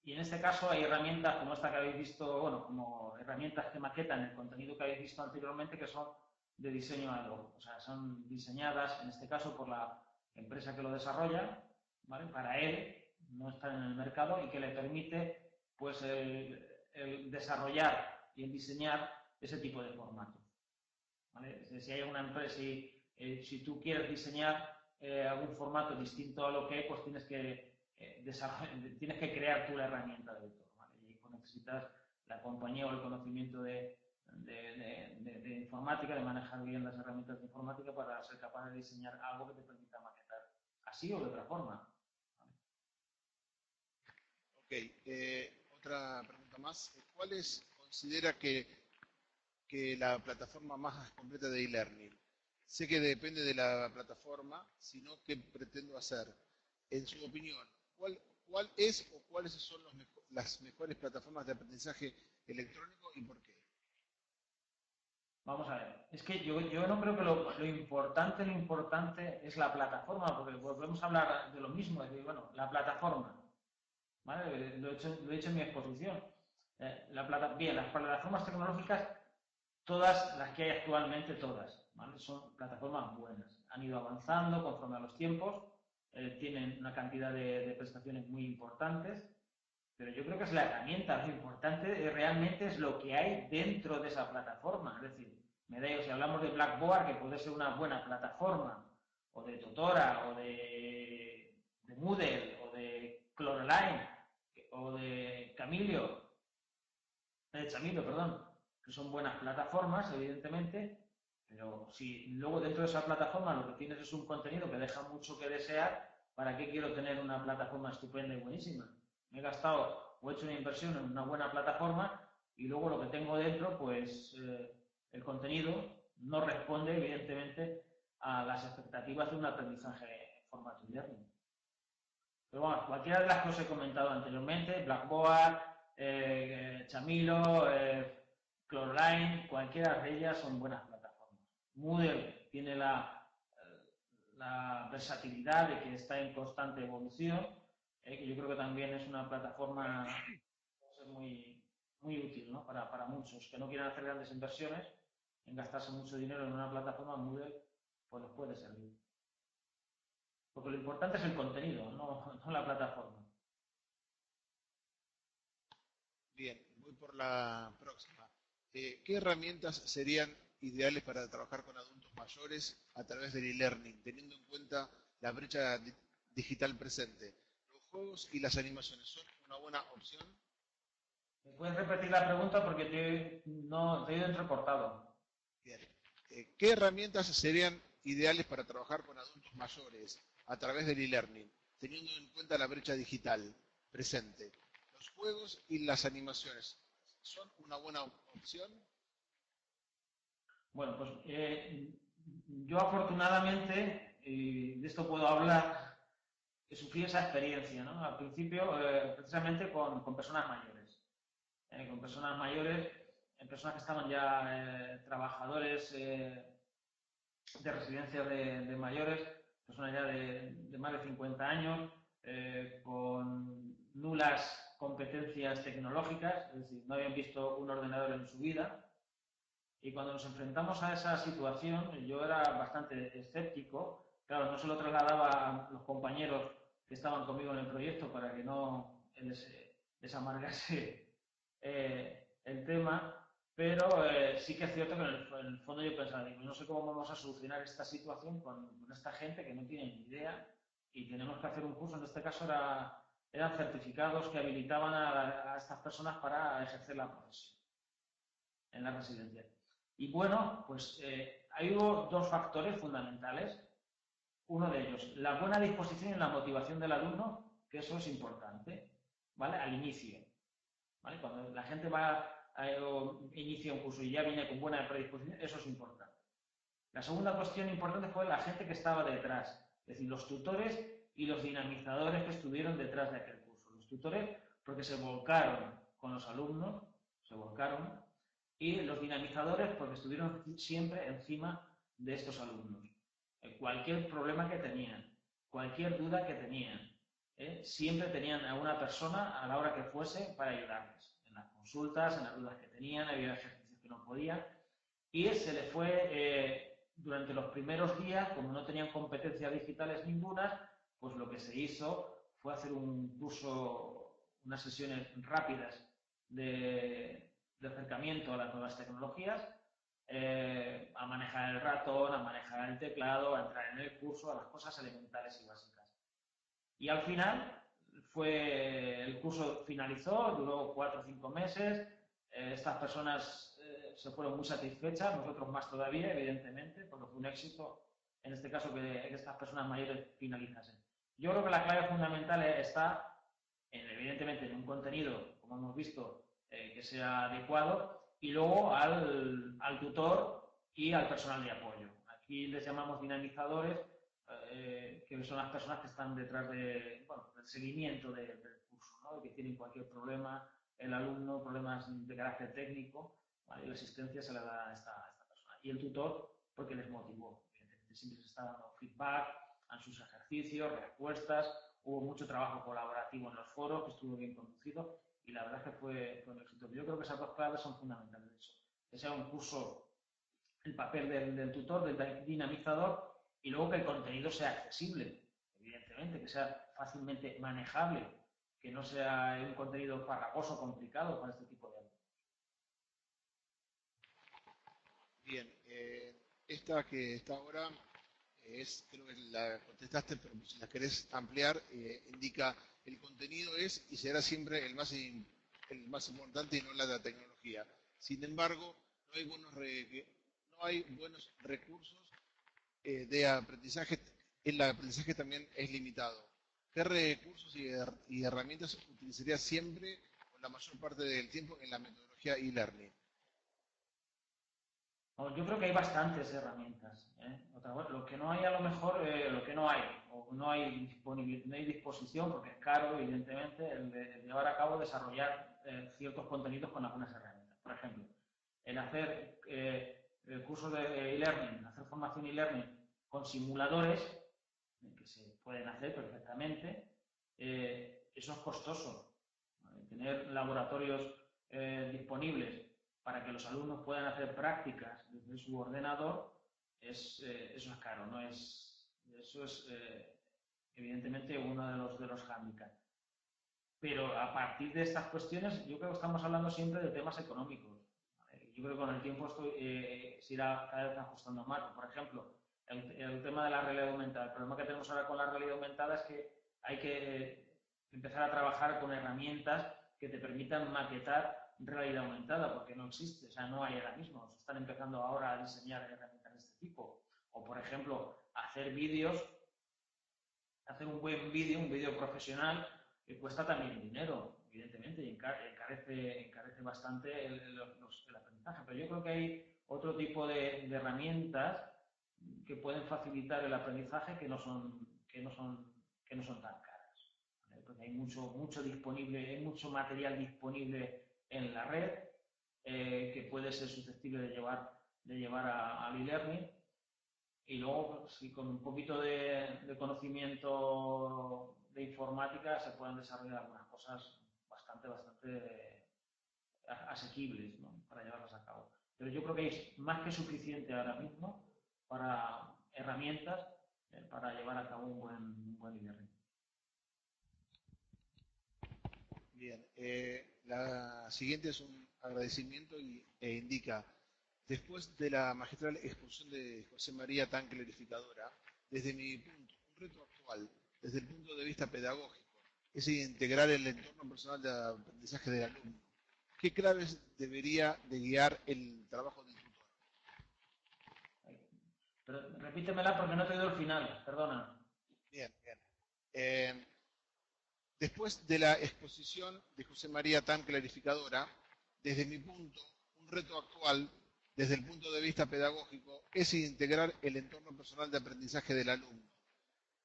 B: Y en este caso hay herramientas como esta que habéis visto, bueno, como herramientas que maquetan el contenido que habéis visto anteriormente, que son de diseño ad hoc. O sea, son diseñadas, en este caso, por la empresa que lo desarrolla, ¿vale?, para él, no están en el mercado y que le permite, pues, el desarrollar y el diseñar ese tipo de formatos, ¿vale? Si hay una empresa, si tú quieres diseñar algún formato distinto a lo que hay, pues tienes que crear tú la herramienta de autor, ¿vale? Y necesitas la compañía o el conocimiento de informática, de manejar bien las herramientas de informática para ser capaz de diseñar algo que te permita maquetar así o de otra forma, ¿vale?
A: Ok, otra pregunta más. ¿Cuál considera que la plataforma más completa de e-learning? Sé que depende de la plataforma, sino qué pretendo hacer. En su opinión, ¿cuál es o cuáles son las mejores plataformas de aprendizaje electrónico y por qué?
B: Vamos a ver, es que yo no creo que lo importante es la plataforma, porque volvemos a hablar de lo mismo, es decir, bueno, la plataforma, ¿vale? Lo he hecho en mi exposición. Bien, las plataformas tecnológicas, todas las que hay actualmente, todas, ¿vale?, son plataformas buenas. Han ido avanzando conforme a los tiempos, tienen una cantidad de prestaciones muy importantes, pero yo creo que es la herramienta. Lo importante realmente es lo que hay dentro de esa plataforma. Es decir, Si hablamos de Blackboard, que puede ser una buena plataforma, o de Tutora, o de Moodle, o de Cloreline, o de Chamilo, perdón, que son buenas plataformas, evidentemente, pero si luego dentro de esa plataforma lo que tienes es un contenido que deja mucho que desear, ¿para qué quiero tener una plataforma estupenda y buenísima? Me he gastado o he hecho una inversión en una buena plataforma y luego lo que tengo dentro, pues el contenido no responde, evidentemente, a las expectativas de un aprendizaje en formato e-learning. Pero bueno, cualquiera de las que os he comentado anteriormente, Blackboard, Chamilo, Cloreline, cualquiera de ellas son buenas plataformas. Moodle tiene la versatilidad de que está en constante evolución, que yo creo que también es una plataforma muy, muy útil, ¿no? Para muchos que no quieran hacer grandes inversiones en gastarse mucho dinero en una plataforma. Moodle pues les puede servir. Porque lo importante es el contenido, no la plataforma.
A: Bien, voy por la próxima. ¿Qué herramientas serían ideales para trabajar con adultos mayores a través del e-learning, teniendo en cuenta la brecha digital presente? ¿Los juegos y las animaciones son una buena opción?
B: ¿Me puedes repetir la pregunta porque no, te he ido entrecortado?
A: Bien. ¿Qué herramientas serían ideales para trabajar con adultos mayores a través del e-learning, teniendo en cuenta la brecha digital presente? ¿Los juegos y las animaciones son una buena opción?
B: Bueno, pues yo afortunadamente, y de esto puedo hablar, que sufrí esa experiencia, ¿no? Al principio, precisamente con personas mayores. Con personas mayores, personas que estaban ya trabajadores de residencias de mayores, personas ya de más de 50 años, con nulas competencias tecnológicas, es decir, no habían visto un ordenador en su vida. Y cuando nos enfrentamos a esa situación, yo era bastante escéptico. Claro, no se lo trasladaba a los compañeros que estaban conmigo en el proyecto para que no les amargase el tema, pero sí que es cierto que en el fondo yo pensaba, digo, no sé cómo vamos a solucionar esta situación con esta gente que no tiene ni idea y tenemos que hacer un curso. En este caso eran certificados que habilitaban a estas personas para ejercer la profesión en la residencia. Y bueno, pues ahí hubo dos factores fundamentales. Uno de ellos, la buena disposición y la motivación del alumno, que eso es importante, ¿vale? Al inicio, ¿vale? Cuando la gente inicia un curso y ya viene con buena predisposición, eso es importante. La segunda cuestión importante fue la gente que estaba detrás, es decir, los tutores y los dinamizadores que estuvieron detrás de aquel curso. Los tutores porque se volcaron con los alumnos, se volcaron, y los dinamizadores porque estuvieron siempre encima de estos alumnos. Cualquier problema que tenían, cualquier duda que tenían, siempre tenían a una persona a la hora que fuese para ayudarles. En las consultas, en las dudas que tenían, había ejercicios que no podían. Y se le fue, durante los primeros días, como no tenían competencias digitales ninguna, pues lo que se hizo fue hacer un curso, unas sesiones rápidas de acercamiento a las nuevas tecnologías, a manejar el ratón, a manejar el teclado, a entrar en el curso, a las cosas elementales y básicas. Y al final, el curso finalizó, duró 4 o 5 meses, estas personas se fueron muy satisfechas, nosotros más todavía, evidentemente, porque fue un éxito, en este caso, que estas personas mayores finalizasen. Yo creo que la clave fundamental está, evidentemente, en un contenido, como hemos visto, que sea adecuado, y luego al tutor y al personal de apoyo. Aquí les llamamos dinamizadores, que son las personas que están detrás del seguimiento del curso, ¿no? Que tienen cualquier problema, el alumno, problemas de carácter técnico, ¿vale? Y la asistencia se la da a esta persona. Y el tutor, porque les motivó. Evidentemente, siempre se está dando feedback a sus ejercicios, respuestas, hubo mucho trabajo colaborativo en los foros, que estuvo bien conducido, y la verdad es que fue un éxito. Yo creo que esas dos claves son fundamentales de eso. Que sea un curso, el papel del tutor, del dinamizador, y luego que el contenido sea accesible, evidentemente, que sea fácilmente manejable, que no sea un contenido farragoso, complicado para este tipo de alumnos.
A: Bien, esta que está ahora creo que la contestaste, pero si la querés ampliar, indica el contenido es y será siempre el más importante y no la tecnología. Sin embargo, no hay buenos recursos de aprendizaje. El aprendizaje también es limitado. ¿Qué recursos y herramientas utilizarías siempre o la mayor parte del tiempo en la metodología e-learning?
B: Bueno, yo creo que hay bastantes herramientas. Lo que no hay a lo mejor, lo que no hay, o no hay no hay disposición, porque es caro, evidentemente, el llevar a cabo, desarrollar ciertos contenidos con algunas herramientas. Por ejemplo, el hacer cursos de e-learning, hacer formación e-learning con simuladores, que se pueden hacer perfectamente, eso es costoso. ¿Vale? Tener laboratorios disponibles para que los alumnos puedan hacer prácticas desde su ordenador, eso es caro, ¿no? Eso es evidentemente uno de los hándicaps. Pero a partir de estas cuestiones, yo creo que estamos hablando siempre de temas económicos. ¿Vale? Yo creo que con el tiempo esto se irá cada vez ajustando más. Por ejemplo, el tema de la realidad aumentada. El problema que tenemos ahora con la realidad aumentada es que hay que empezar a trabajar con herramientas que te permitan maquetar realidad aumentada, porque no existe, o sea, no hay ahora mismo. Se están empezando ahora a diseñar herramientas de este tipo. O, por ejemplo, hacer vídeos, hacer un buen vídeo, un vídeo profesional, que cuesta también dinero, evidentemente, y encarece bastante el aprendizaje. Pero yo creo que hay otro tipo de herramientas que pueden facilitar el aprendizaje que no son tan caras. ¿Vale? Porque hay mucho disponible, hay mucho material disponible en la red que puede ser susceptible de llevar al e-learning. Y luego, si con un poquito de conocimiento de informática se pueden desarrollar algunas cosas bastante asequibles, ¿no? Para llevarlas a cabo. Pero yo creo que es más que suficiente ahora mismo para herramientas para llevar a cabo un buen e-learning.
A: Bien, la siguiente es un agradecimiento e indica, después de la magistral exposición de José María tan clarificadora, desde mi punto, un reto actual, desde el punto de vista pedagógico, es integrar el entorno personal de aprendizaje del alumno. ¿Qué claves debería de guiar el trabajo del tutor?
B: Pero repítemela porque no te doy el final, perdona.
A: Bien, bien. Después de la exposición de José María tan clarificadora, desde mi punto, un reto actual, desde el punto de vista pedagógico, es integrar el entorno personal de aprendizaje del alumno.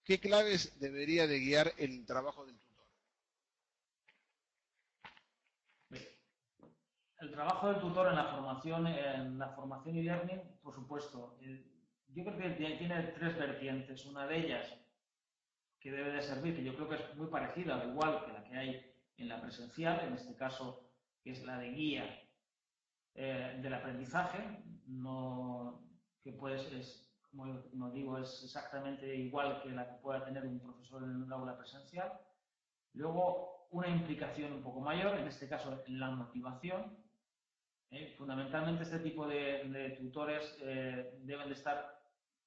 A: ¿Qué claves debería de guiar el trabajo del tutor?
B: El trabajo del tutor en la formación e-learning, por supuesto, yo creo que tiene tres vertientes. Una de ellas que debe de servir, que yo creo que es muy parecida, al igual que la que hay en la presencial, en este caso, que es la de guía del aprendizaje, no, que como digo, es exactamente igual que la que pueda tener un profesor en un aula presencial. Luego, una implicación un poco mayor, en este caso en la motivación. Fundamentalmente este tipo de tutores deben de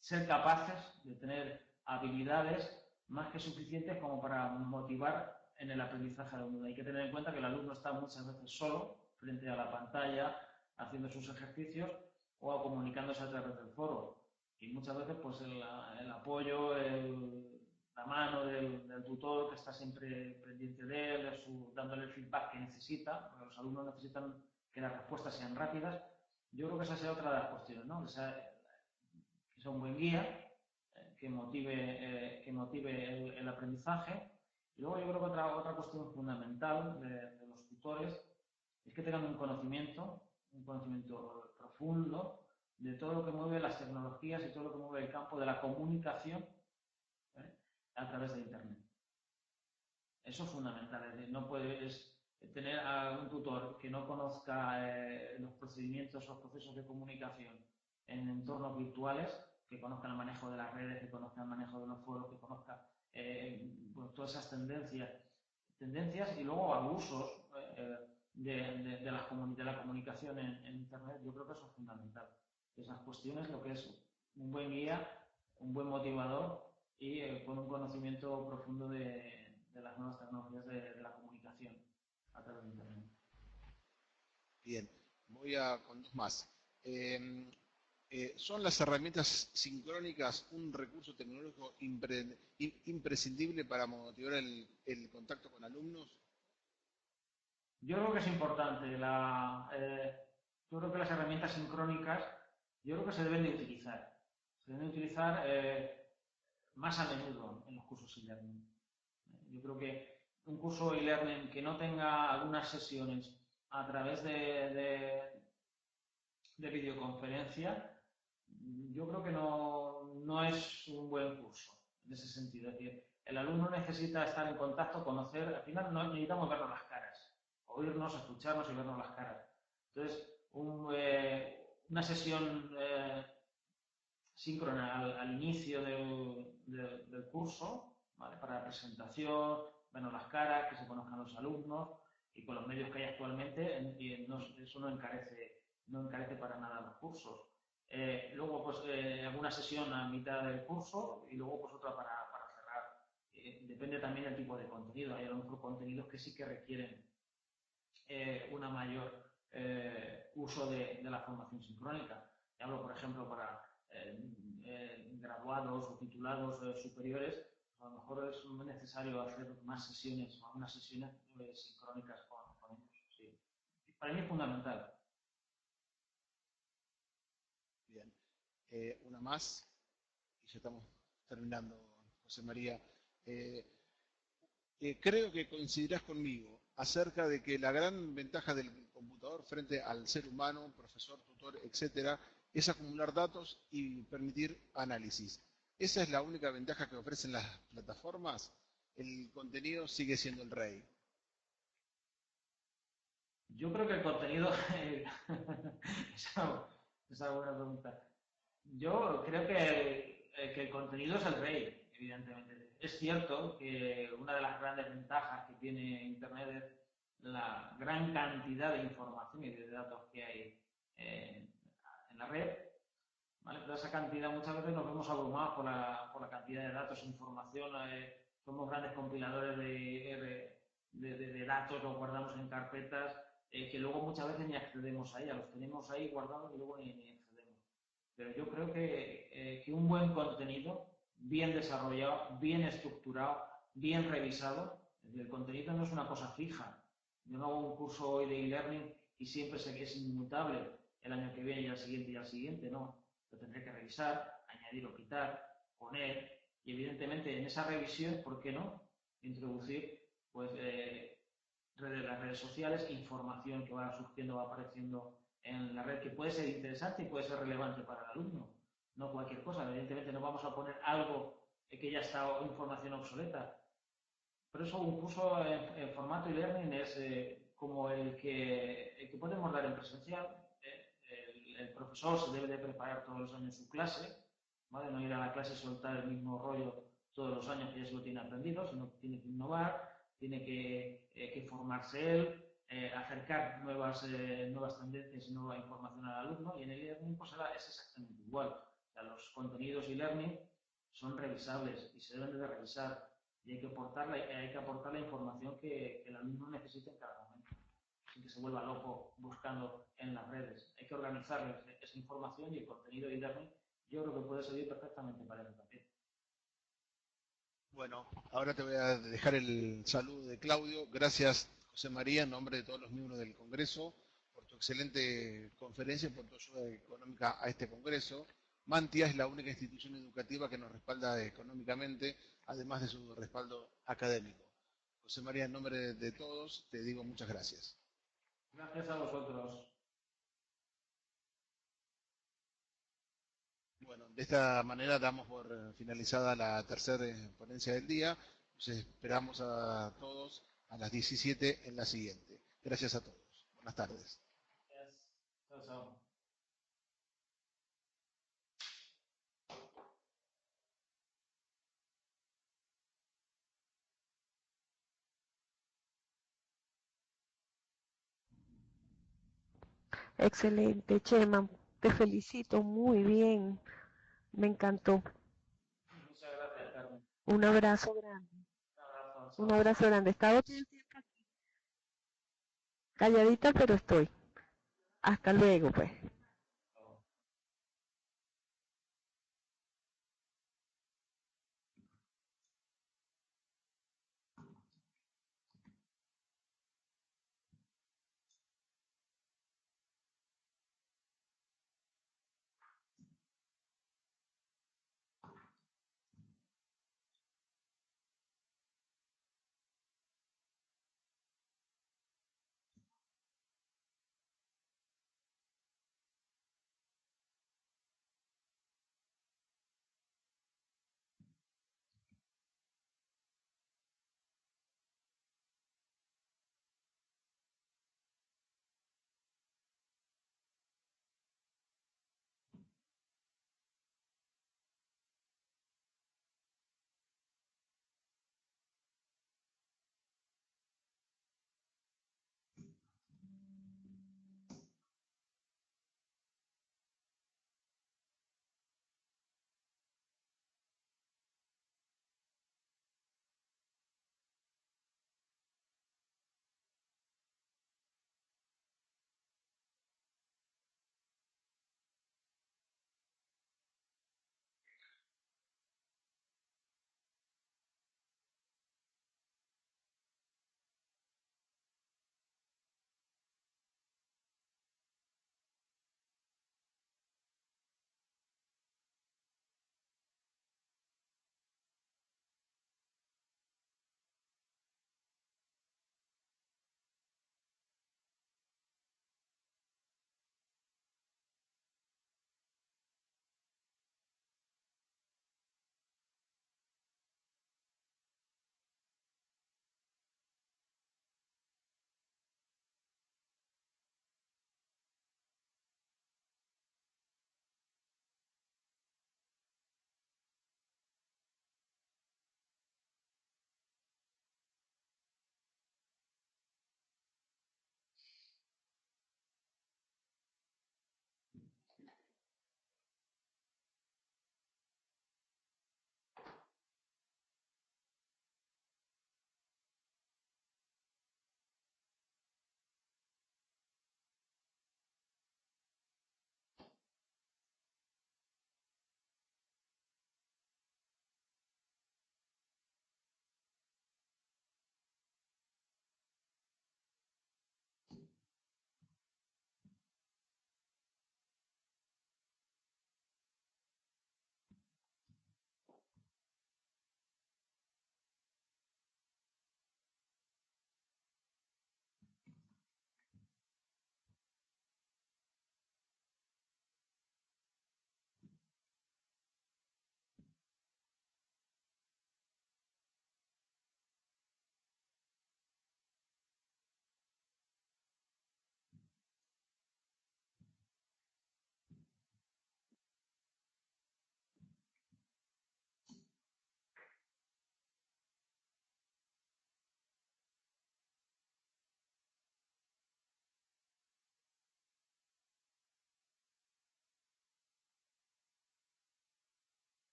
B: ser capaces de tener habilidades más que suficientes como para motivar en el aprendizaje al alumno. Hay que tener en cuenta que el alumno está muchas veces solo frente a la pantalla haciendo sus ejercicios o comunicándose a través del foro. Y muchas veces pues el apoyo, la mano del tutor que está siempre pendiente de él, dándole el feedback que necesita, porque los alumnos necesitan que las respuestas sean rápidas. Yo creo que esa sea otra de las cuestiones, ¿no? Que sea un buen guía, que motive el aprendizaje. Y luego yo creo que otra cuestión fundamental de los tutores es que tengan un conocimiento profundo de todo lo que mueve las tecnologías y todo lo que mueve el campo de la comunicación a través de Internet. Eso es fundamental. Es decir, no puedes tener a un tutor que no conozca los procedimientos o procesos de comunicación en entornos virtuales, que conozca el manejo de las redes, que conozca el manejo de los foros, que conozca pues, todas esas tendencias y luego abusos de la comunicación en Internet. Yo creo que eso es fundamental. esas cuestiones, lo que es un buen guía, un buen motivador y con un conocimiento profundo de las nuevas tecnologías de la comunicación a través de Internet.
A: Bien, voy con dos más. ¿Son las herramientas sincrónicas un recurso tecnológico imprescindible para motivar el contacto con alumnos?
B: Yo creo que es importante. Yo creo que las herramientas sincrónicas, yo creo que se deben de utilizar. Se deben de utilizar más a menudo en los cursos e-learning. Yo creo que un curso e-learning que no tenga algunas sesiones a través de videoconferencia, yo creo que no es un buen curso en ese sentido. Es decir, el alumno necesita estar en contacto, conocer, al final no necesitamos vernos las caras, oírnos, escucharnos y vernos las caras. Entonces, una sesión síncrona al inicio del curso, ¿vale? Para la presentación, vernos las caras, que se conozcan los alumnos y con los medios que hay actualmente, eso no encarece para nada los cursos. Luego, pues, alguna sesión a mitad del curso y luego, pues, otra para cerrar. Depende también del tipo de contenido. Hay a lo mejor contenidos que sí que requieren una mayor uso de la formación sincrónica. Hablo, por ejemplo, para graduados o titulados superiores, a lo mejor es necesario hacer más sesiones o algunas sesiones sincrónicas con ellos. Sí. Para mí es fundamental.
A: Bien, una más y ya estamos terminando, José María. Creo que coincidirás conmigo acerca de que la gran ventaja del computador frente al ser humano, profesor, tutor, etcétera, es acumular datos y permitir análisis. ¿Esa es la única ventaja que ofrecen las plataformas? El contenido sigue siendo el rey.
B: Yo creo que el contenido, esa buena pregunta. Yo creo que el contenido es el rey, evidentemente. Es cierto que una de las grandes ventajas que tiene Internet es la gran cantidad de información y de datos que hay en la red, ¿vale? Pero esa cantidad muchas veces nos vemos abrumados por la cantidad de datos e información. Somos grandes compiladores de datos, los guardamos en carpetas que luego muchas veces ni accedemos a ellas, los tenemos ahí guardados y luego ni accedemos. Pero yo creo que un buen contenido, bien desarrollado, bien estructurado, bien revisado, el contenido no es una cosa fija. Yo no hago un curso hoy de e-learning y siempre sé que es inmutable el año que viene y al siguiente y al siguiente, no. Lo tendré que revisar, añadir o quitar, poner y evidentemente en esa revisión, ¿por qué no? Introducir pues las redes sociales, información que va surgiendo, va apareciendo en la red que puede ser interesante y puede ser relevante para el alumno. No cualquier cosa, evidentemente no vamos a poner algo que ya está información obsoleta. Por eso un curso en formato e-learning es como el que podemos dar en presencial. El profesor se debe de preparar todos los años su clase, ¿vale? No ir a la clase y soltar el mismo rollo todos los años que ya se lo tiene aprendido, sino que tiene que innovar, tiene que formarse él, acercar nuevas tendencias y nueva información al alumno, y en el e-learning pues es exactamente igual. O sea, los contenidos e-learning son revisables y se deben de revisar y hay que aportar la información que el alumno necesite en cada momento, sin que se vuelva loco buscando en las redes. Hay que organizar esa información y el contenido de e-learning yo creo que puede servir perfectamente para eso también.
A: Bueno, ahora te voy a dejar el saludo de Claudio. Gracias, José María, en nombre de todos los miembros del Congreso, por tu excelente conferencia y por tu ayuda económica a este Congreso. Mantia es la única institución educativa que nos respalda económicamente, además de su respaldo académico. José María, en nombre de todos, te digo muchas gracias.
B: Gracias a vosotros.
A: Bueno, de esta manera damos por finalizada la tercera ponencia del día. Nos esperamos a todos a las 17 en la siguiente. Gracias a todos. Buenas tardes.
B: Gracias. Chao, chao.
C: Excelente, Chema. te felicito, muy bien, me encantó.
B: Muchas gracias, Carmen.
C: Un abrazo grande. Un abrazo grande. He estado todo el tiempo aquí, calladita, pero estoy. Hasta luego, pues.